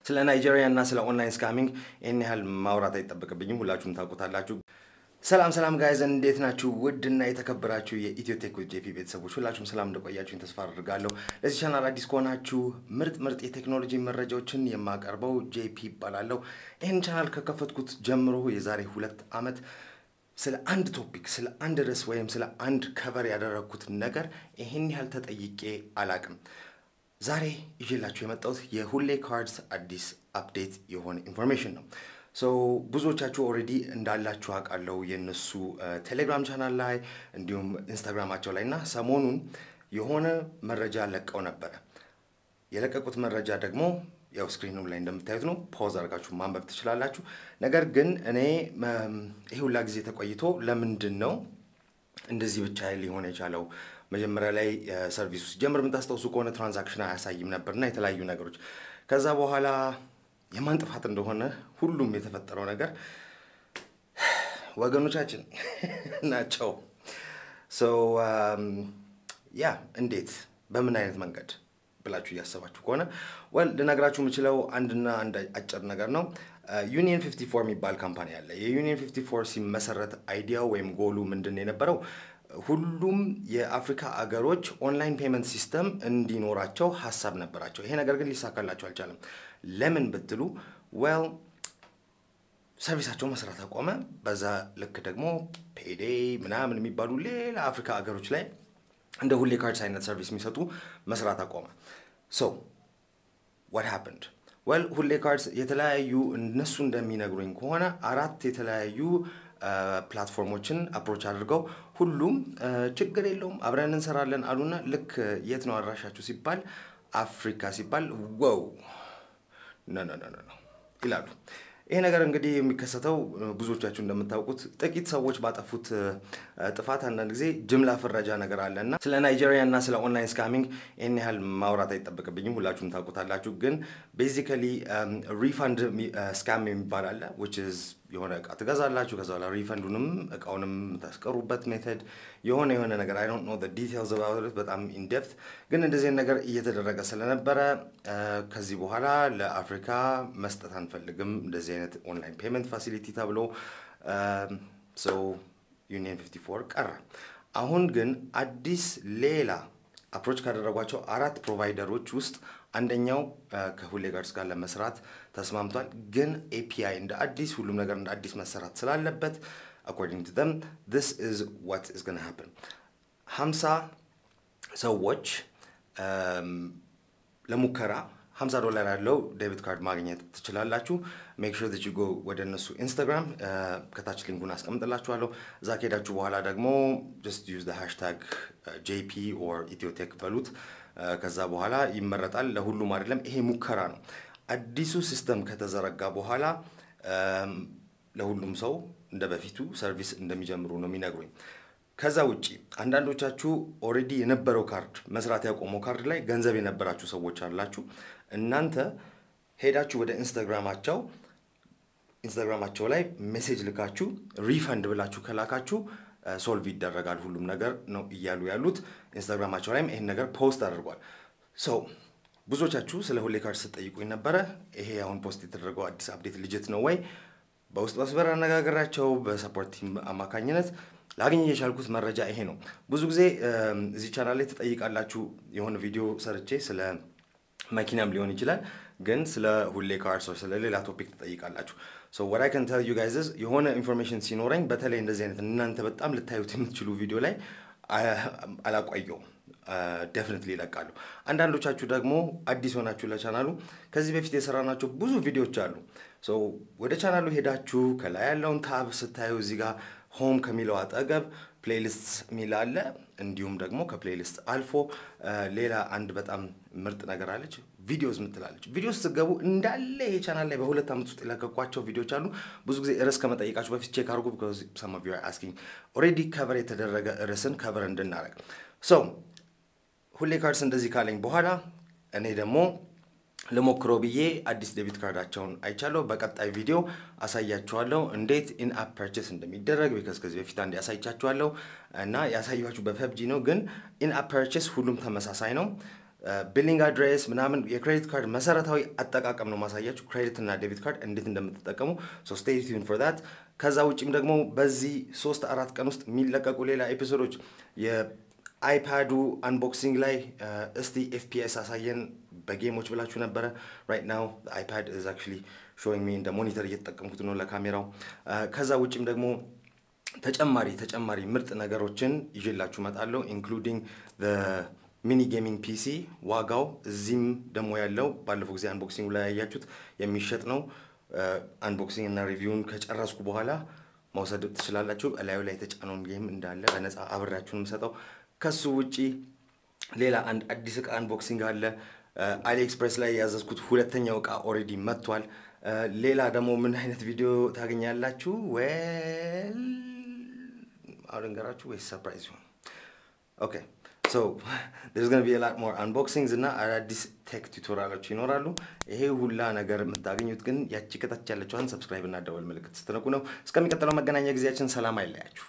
ስለ ናይጄሪያ እና ስለ ኦንላይን ስካሚንግ እኔ ያህል ማውራት አይጠበቅብኝም ሁላችሁም ታውቁታላችሁ ሰላም ጋይስ እንዴት ናችሁ ውድና የተከበራችሁ የኢትዮ ቴክ with JayP ቤተሰቦች ሁላችሁም ሰላም እንደቆያችሁኝ ተስፋ አድርጋለሁ ለዚህ ቻናል አዲስ ከሆናችሁ ምርጥ የቴክኖሎጂ መረጃዎችን የማቀርበው JayP ይባላለሁ ይሄን ቻናል ከከፈትኩት ጀምሮ የዛሬ 2 አመት ስለ አንድ ቶፒክ ስለ አንድ ርዕስ ወይም ስለ አንድ ከቨር ያደረኩት ነገር ይሄን ያህል ተጠይቄ አላቅም ዛሬ ይዤላችሁ የመጣሁት የሁሌ ካርድስ አዲስ አፕዴት የሆነ ኢንፎርሜሽን ነው So ብዙዎቻችሁ already እንዳላችሁ አውቃለሁ የነሱ ቴሌግራም ቻናል ላይ እንዲሁም ኢንስታግራማቸው ላይና ሰሞኑን የሆነ መረጃ ለቀው ነበር የለቀቁት መረጃ ደግሞ ያው ስክሪኑ ላይ እንደምታዩት ነው ፖዝ አድርጋችሁ ማንበብ ትችላላችሁ ነገር ግን እኔ ይሄ ሁላ ጊዜ ተቆይቶ ለምንድነው እንደዚህ ብቻ ሊሆን የቻለው መጀመሪያ ላይ ሰርቪሱ ሲጀምር ምታስተውሱ ከሆነ ትራንዛክሽን አያሳይም ነበርና የተለያዩ ነገሮች ከዛ በኋላ የማን ጥፋት እንደሆነ ሁሉም የተፈጠረው ነገር ወገኖቻችን ናቸው so እንዴት በምን አይነት መንገድ ብላችሁ ያሰባችሁ ከሆነ well ለነገራችሁ የምችለው አንድና አንድ አጭር ነገር ነው ዩኒየን 54 የሚባል ካምፓኒ አለ የዩኒየን 54 ሲመሰረት አይዲያው ወይም ጎሉ ምንድነው የነበረው ሁሉም የአፍሪካ አገሮች ኦንላይን ፔመንት ሲስተም እንዲኖራቸው ሐሳብ ነበራቸው ይሄ ነገር ግን ሊሳካላቸው አልቻለም ለምን ብትሉ well ሰርቪሳቸው መስራት አቆመ በዛ ልክ ደግሞ ፔዴይ ምናምን የሚባሉ ሌላ አፍሪካ አገሮች ላይ እንደ ሁሌ ካርድስ አይነት ሰርቪስ የሚሰጡ መስራት አቆመ so what happened well ሁሌ ካርድስ የተለያዩ እነሱ እንደሚነግሩኝ ከሆነ አራት የተለያዩ ፕላትፎርሞችን አፕሮች አድርገው ሁሉም ችግር የለውም አብረን እንሰራለን አሉና ልክ የት ነው አድራሻችሁ ሲባል አፍሪካ ሲባል ዋው no ይላሉ ይሄ ነገር እንግዲህ የሚከሰተው ብዙዎቻችሁ እንደምታውቁት ጥቂት ሰዎች ባጠፉት ጥፋት አንዳንድ ጊዜ ጅምላ ፍረጃ ነገር አለና ስለ ናይጄሪያ እና ስለ ኦንላይን ስካሚንግ እኔ ያህል ማውራት አይጠበቅብኝም ሁላችሁም ታውቁታላችሁ ግን basically refund scam የሚባል አለ which is የሆነ እቃ ትገዛላችሁ ከዛ በኋላ ሪፈንዱንም እቃውንም ታስቀሩበት ሜተድ የሆነ ነገር I don't know the details about it በጣም in depth ግን እንደዚህ ነገር እየተደረገ ስለነበረ ከዚህ በኋላ ለአፍሪካ መስጠት አንፈልግም እንደዚህ አይነት ኦንላይን ፔመንት ፋሲሊቲ ተብሎ so ዩኒየን 54 ቀረ አሁን ግን አዲስ ሌላ አፕሮች ካደረጓቸው አራት ፕሮቫይደሮች ውስጥ አንደኛው ከሁሌ ጋርስ ጋር ለመስራት ተስማምቷል ግን API እንደ አዲስ ሁሉም ነገር እንደ አዲስ መሰራት ስላለበት according to them this is what is going to happen 50 ሰዎች ለሙከራ $50 ያለው ዴቢት ካርድ ማግኘት ትችላላችሁ make sure that you go ወደ እነሱ ኢንስታግራም ከታች ሊንኩን አስቀምጥላችኋለሁ እዛ ከሄዳችሁ በኋላ ደግሞ just use the hashtag JayP or ETHIO በሉት ከዛ በኋላ ይመረጣል ለሁሉም አይደለም ይሄ ሙከራ ነው አዲሱ ሲስተም ከተዘረጋ በኋላ ለሁሉም ሰው እንደበፊቱ ሰርቪስ እንደሚጀምሩ ነው የሚነግሩኝ ከዛ ውጪ አንዳንዶቻችሁ already የነበረው ካርድ መስራት ያቆመው ካርድ ላይ ገንዘብ የነበራችሁ ሰዎች አላችሁ እናንተ ሄዳችሁ ወደ ኢንስታግራማቸው ላይ ሜሴጅ ልካችሁ ሪፈንድ ብላችሁ ከላካችሁ ሶልቭ ይደረጋል ሁሉም ነገር ነው ይያሉ ያሉት ኢንስታግራማቸው ላይም ይሄን ነገር ፖስት አድርጓል so ብዙዎቻችሁ ስለ ሁሌ ካርድስ ተጠይቁኝ ነበር ይሄ አሁን ፖስት የተደረገው አዲስ አፕዴት ልጅት ነው ወይ በውስጥ መስመር አነጋገራቸው በሰፖርት ቲም አማካኝነት ላገኝ የቻልኩት መረጃ ይሄ ነው ብዙ ጊዜ እዚህ ቻናል ላይ ተጠይቃላችሁ የሆነ ቪዲዮ ሰርቼ ስለ መኪናም ሊሆን ይችላል ግን ስለ ሁሌ ካርድስ ወይ ስለ ሌላ ቶፒክ ተጠይቃላችሁ so what I can tell you guys is የሆነ ኢንፎርሜሽን ሲኖረኝ በተለይ እንደዚህ አይነት እናንተ በጣም ልታዩት የምትችሉ ቪዲዮ ላይ አላቆየው definitely ለቃለሁ አንዳንዶቻችሁ ደግሞ አዲስ ሆናችሁ ለቻናሉ ከዚህ በፊት የሰራናቸው ብዙ ቪዲዮዎች አሉ so ወደ ቻናሉ ሄዳችሁ ከላይ ያለውን ታብ ስታዩ እዚህ ጋር ሆም ከሚለው አጠገብ ፕሌሊስት ሚል አለ እንዲሁም ደግሞ ከፕሌሊስት አልፎ ሌላ አንድ በጣም ምርጥ ነገር አለች ቪዲዮስ ምትላለች ቪዲዮስ ትገቡ እንዳለ ይሄ ቻናል ላይ በሁለት አመት ውስጥ ለቀቋቸው ቪዲዮዎች አሉ ብዙ ጊዜ ርዕስ ከመጠየቃችሁ በፊት ቼክ አድርጉ because some of you are asking already cover የተደረገ ርዕስን cover እንድናረግ so ሁሌ ካርድስ እንደዚህ ካለኝ በኋላ እኔ ደግሞ ለሞክሮ ብዬ አዲስ ዴቢት ካርዳቸውን አይቻለሁ በቀጣይ ቪዲዮ አሳያችኋለሁ እንዴት ኢን አፕ ፐርቼስ እንደሚደረግ because ከዚህ በፊት አንዴ አሳይቻችኋለሁ እና ያሳያችሁ በPUBG ነው ግን ኢን አፕ ፐርቼስ ሁሉም ተመሳሳይ ነው ቢሊንግ አድሬስ ምናምን የክሬዲት ካርድ መሰረታዊ አጠቃቀም ነው ማሳያችሁ ክሬዲት እና ዴቢት ካርድ እንዴት እንደምትጠቀሙ so stay tuned for that ከዛ ውጪም ደግሞ በዚህ 3-4 ቀን ውስጥ የሚለቀቁ ሌላ ኤፒሶዶች የአይፓዱ አንቦክሲንግ ላይ እስቲ FPS አሳየን በጌሞች ብላችሁ ነበር right now the iPad is actually showing me the monitor እየተጠቀምኩት ነው ለካሜራው ከዛ ውጪም ደግሞ ተጨማሪ ምርጥ ነገሮችን ይዤላችሁ መጣለሁ including the mini gaming PC ዋጋው እዚህም ደሞ ያለው ባለፈው ጊዜ አንቦክሲንግ ላይ ያያችሁት የሚሸጥ ነው አንቦክሲንግ እና ሪቪውን ከጨረስኩ በኋላ መውሰድ ትችላላችሁ አላዩ ላይ ተጫነው ጌም እንዳለ በነፃ አብራችሁን መሰጠው ከሱ ውጪ ሌላ አንድ አዲስ ዕቃ አንቦክሲንግ አለ AliExpress ላይ ያዘዝኩት ሁለተኛው ዕቃ ኦሬዲ መጥቷል ሌላ ደሞ ምን አይነት ቪዲዮ ታገኛላችሁ well አውንገራችሁ ወይ ሰርፕራይዝ okay so there's going to be a lot more unboxings እና አዲስ ቴክ ቱቶሪያሎች ይኖራሉ ይሄ ሁላ ነገር የምታገኙት ግን ያቺ ከታች ያለችውን ሰብስክራይብ እና ደወል ምልክት ስትነኩ ነው እስከሚቀጥለው መገናኛ ጊዜያችን ሰላም አይለያችሁ